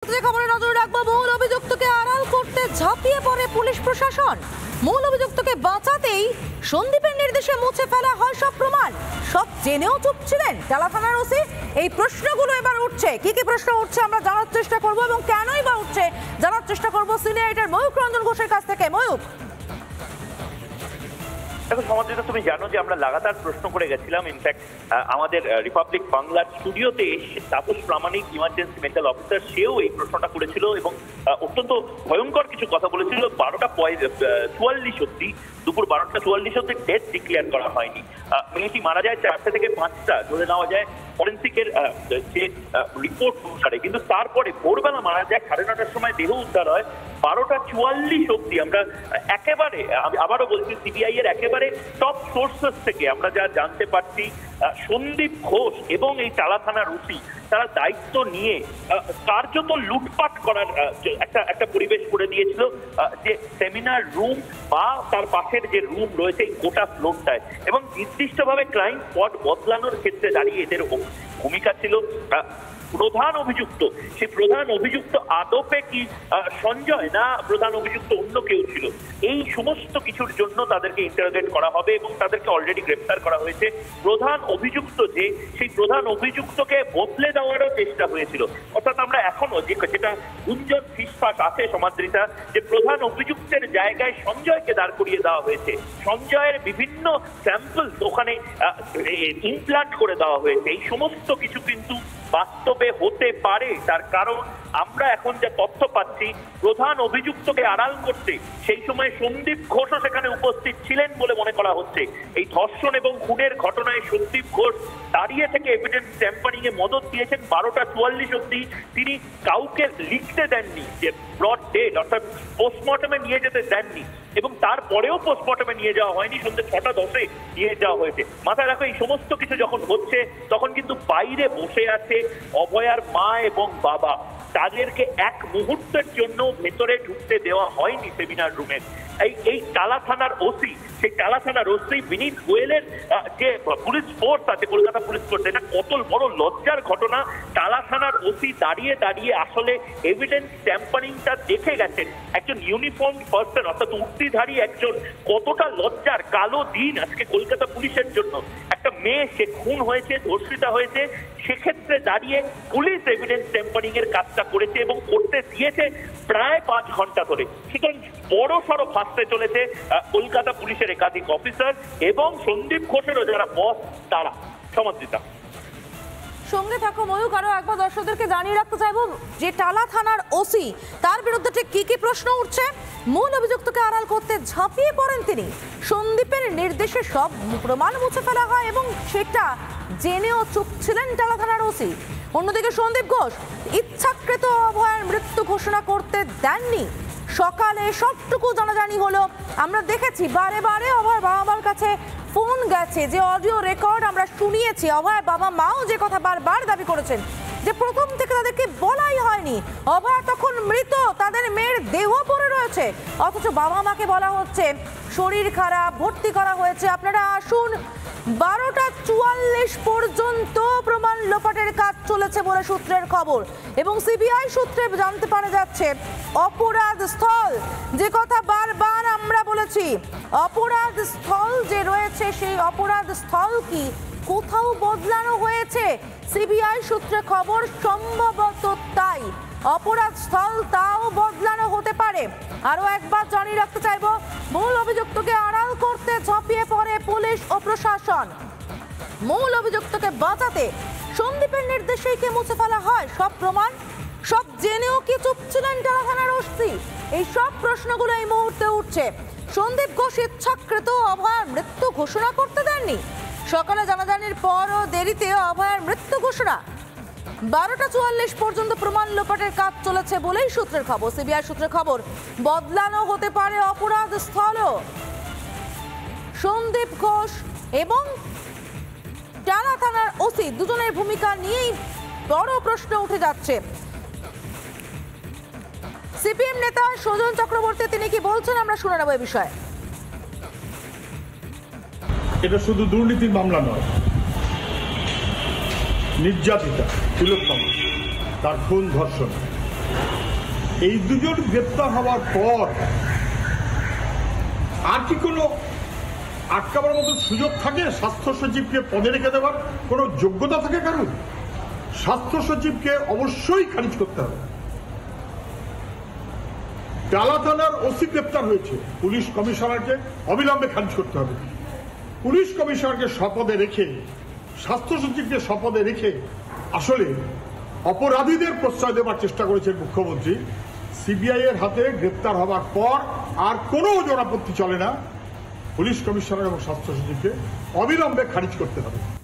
খবরে নজর রাখবো। মূল অভিযুক্তকে আড়াল করতে ঝাঁপিয়ে পড়ে পুলিশ প্রশাসন। মূল অভিযুক্তকে বাঁচাতেই সন্দীপের নির্দেশে মুছে ফেলা হয় সব প্রমাণ। সব জেনেও চুপ ছিলেন টালা থানার ওসি। এই প্রশ্নগুলো এবার উঠছে। কি কি প্রশ্ন উঠছে আমরা জানার চেষ্টা করবো এবং কেনই বা উঠছে জানার চেষ্টা করবো সিনিয়র এডিটর ময়ূক রঞ্জন ঘোষের কাছ থেকে। ময়ূক, দেখো সমাজে তুমি জানো যে আমরা লাগাতার প্রশ্ন করে গেছিলাম। ইনফ্যাক্ট আমাদের রিপাবলিক বাংলার স্টুডিওতে তাপস প্রামাণিক ইমার্জেন্সি মেন্টাল অফিসার সেও এই প্রশ্নটা করেছিল এবং অত্যন্ত ভয়ঙ্কর কিছু কথা বলেছিল। 12:44 অব্দি, দুপুর 12:44 অব্দি ডেথ ডিক্লেয়ার করা হয়নি। মেয়েটি মারা যায় 4টা থেকে 5টা ধরে নেওয়া যায় ফরেন্সিকের যে রিপোর্ট অনুসারে, কিন্তু তারপরে ভোরবেলা মারা যায় 9:30টার সময় দেহ উদ্ধার হয়। 12:44 অব্দি আমরা একেবারে, আবারও বলছি, সিবিআই এর একেবারে টপ সোর্সেস থেকে আমরা যা জানতে পারছি, সন্দীপ ঘোষ এবং এই টালা থানার ওসি তারা দায়িত্ব নিয়ে কার্যত লুটপাট করার একটা পরিবেশ করে দিয়েছিল যে সেমিনার রুম বা তার পাশের যে রুম রয়েছে এই গোটা ফ্লোরটায়, এবং নির্দিষ্টভাবে ক্রাইম স্পট বদলানোর ক্ষেত্রে দাঁড়িয়ে এদের ভূমিকা ছিল। প্রধান অভিযুক্ত, সেই প্রধান অভিযুক্ত আদপে কি সঞ্জয় না প্রধান অভিযুক্ত অন্য কেউ ছিল, এই সমস্ত কিছুর জন্য তাদেরকে ইন্টারোগেট করা হবে এবং তাদেরকে অলরেডি গ্রেফতার করা হয়েছে। প্রধান অভিযুক্ত যে, সেই প্রধান অভিযুক্তকে বদলে দেওয়ারও চেষ্টা হয়েছিল। অর্থাৎ আমরা এখনো যেটা গুঞ্জন ফিসফাস আছে সমাদৃতা, যে প্রধান অভিযুক্তের জায়গায় সঞ্জয়কে দাঁড় করিয়ে দেওয়া হয়েছে। সঞ্জয়ের বিভিন্ন স্যাম্পলস ওখানে ইমপ্লান্ট করে দেওয়া হয়েছে। এই সমস্ত কিছু কিন্তু বাস্তবে হতে পারে। তার কারণ আমরা এখন যে তথ্য পাচ্ছি, প্রধান অভিযুক্তকে আড়াল করতে সেই সময় সন্দীপ ঘোষও সেখানে উপস্থিত ছিলেন বলে মনে করা হচ্ছে। এই ধর্ষণ এবং খুনের ঘটনায় সন্দীপ ঘোষ দাঁড়িয়ে থেকে এভিডেন্স ট্যাম্পারিং এ মদত দিয়েছেন। 12:44 অব্দি তিনি কাউকে লিখতে দেননি যে ব্রড ডেড, অর্থাৎ পোস্টমর্টমে নিয়ে যেতে দেননি, এবং তারপরেও পোস্টমর্টমে নিয়ে যাওয়া হয়নি, সন্ধ্যে 6:10 নিয়ে যাওয়া হয়েছে। মাথায় রাখো, এই সমস্ত কিছু যখন হচ্ছে তখন কিন্তু বাইরে বসে আছে অভয়ার মা এবং বাবা। তাদেরকে এক মুহূর্তের জন্য ভেতরে ঢুকতে দেওয়া হয়নি সেমিনার রুমে। এই টালা থানার ওসি, সেই টালা থানার ওসি বিনীত গোয়েলের যে পুলিশ ফোর্স আছে, কলকাতা পুলিশ ফোর্স, এটা কত বড় লজ্জার ঘটনা। টালা থানার ওসি দাঁড়িয়ে দাঁড়িয়ে আসলে এভিডেন্স ট্যাম্পারিংটা দেখে গেছেন। একজন ইউনিফর্ম পার্সন, অর্থাৎ উর্দিধারী একজন, কতটা লজ্জার কালো দিন আজকে কলকাতা পুলিশের জন্য। একটা মেয়ে, সে খুন হয়েছে, ধর্ষিতা হয়েছে, সেক্ষেত্রে দাঁড়িয়ে পুলিশ এভিডেন্স ট্যাম্পারিং এর কাজটা করেছে এবং করতে দিয়েছে প্রায় 5 ঘন্টা ধরে। সুতরাং বড় সড়ো ফাঁসতে চলেছে কলকাতা পুলিশের একাধিক অফিসার এবং সন্দীপ ঘোষেরও যারা বস তারা। সমাদৃতা, সঙ্গে থাকো ময়ূক। আরো একবার দর্শকদেরকে জানিয়ে রাখতে চাইবো যে টালা থানার ওসি, তার বিরুদ্ধে ঠিক কি কি প্রশ্ন উঠছে। মূল অভিযুক্তকে আড়াল করতে ঝাঁপিয়ে পড়েন তিনি। সন্দীপের নির্দেশে সব প্রমাণ মুছে ফেলা হয় এবং সেটা জেনেও চুপ ছিলেন টালা থানার ওসি। অন্যদিকে সন্দীপ ঘোষ ইচ্ছাকৃত অভয়ের মৃত্যু ঘোষণা করতে দেননি। সকালে সবটুকু জানাজানি হলো। আমরা দেখেছি বারে বারে অভয়ের বাবা মার কাছে ফোন গেছে, যে অডিও রেকর্ড আমরা শুনিয়েছি। অভয়ের বাবা মাও যে কথা বারবার দাবি করেছেন যে প্রথম থেকে তাদেরকে বলাই হয়নি, অভয় তখন মৃত, তাদের মেয়ের দেহ পড়ে রয়েছে, অথচ বাবা মাকে বলা হচ্ছে শরীর খারাপ, ভর্তি করা হয়েছে। আপনারা আসুন। 12:44 পর্যন্ত প্রমাণ লোপাটের কাজ চলেছে বলে সূত্রের খবর, এবং সিবিআই সূত্রে জানতে পারা যাচ্ছে অপরাধ স্থল, যে কথা বারবার আমরা বলেছি, অপরাধ স্থল যে রয়েছে সেই অপরাধ স্থল কি কোথাও বদলানো হয়েছে। সিবিআই সূত্রে খবর সম্ভবত তাই, অপরাধ স্থল তাও বদলানো হতে পারে। আরো একবার জানিয়ে রাখতে চাইবো, মূল অভিযুক্তকে আড়াল করতে ঝাঁপিয়ে পড়ে পুলিশ ও প্রশাসন। মূল অভিযুক্তকে বাঁচাতে সন্দীপের নির্দেশেই কে মুছে ফেলা হয় সব প্রমাণ। সব জেনেও কি চুপ ছিলেন টালা থানার ওসি? এই সব প্রশ্নগুলো এই মুহূর্তে উঠছে। সন্দীপ ঘোষ ইচ্ছাকৃত অভয়ের মৃত্যু ঘোষণা করতে দেননি। সকালে জানাজানির পরও দেরিতে অভয়ের মৃত্যু ঘোষণা। 12:44 পর্যন্ত প্রমাণ লোপাটের কাজ চলেছে বলেই সূত্রের খবর। সিবিআই সূত্রের খবর বদলানো হতে পারে অপরাধ স্থলও। সন্দীপ ঘোষ এবং টালা থানার ওসি দুজনের ভূমিকা নিয়েই বড় প্রশ্ন উঠে যাচ্ছে। সিপিএম নেতা সুজন চক্রবর্তী তিনি কি বলছেন আমরা শুনে নেব এই বিষয়ে। এটা শুধু দুর্নীতির মামলা নয়, নির্যাতিতা তিলোত্তমা, তার খুন ধর্ষণ এই দুজন গ্রেপ্তার হওয়ার পর আর কি কোনো আটকাবার মতো সুযোগ থাকে? স্বাস্থ্য সচিবকে পদে রেখে দেওয়ার কোনো যোগ্যতা থাকে কারণ? স্বাস্থ্য সচিবকে অবশ্যই খারিজ করতে হবে। টালা থানার ওসি গ্রেপ্তার হয়েছে, পুলিশ কমিশনারকে অবিলম্বে খারিজ করতে হবে। পুলিশ কমিশনারকে শপথে রেখে, স্বাস্থ্য সচিবকে শপথে রেখে আসলে অপরাধীদের প্রশ্রয় দেওয়ার চেষ্টা করেছেন মুখ্যমন্ত্রী। সিবিআই এর হাতে গ্রেপ্তার হওয়ার পর আর কোনো ওজন আপত্তি চলে না, পুলিশ কমিশনার এবং স্বাস্থ্য সচিবকে অবিলম্বে খারিজ করতে হবে।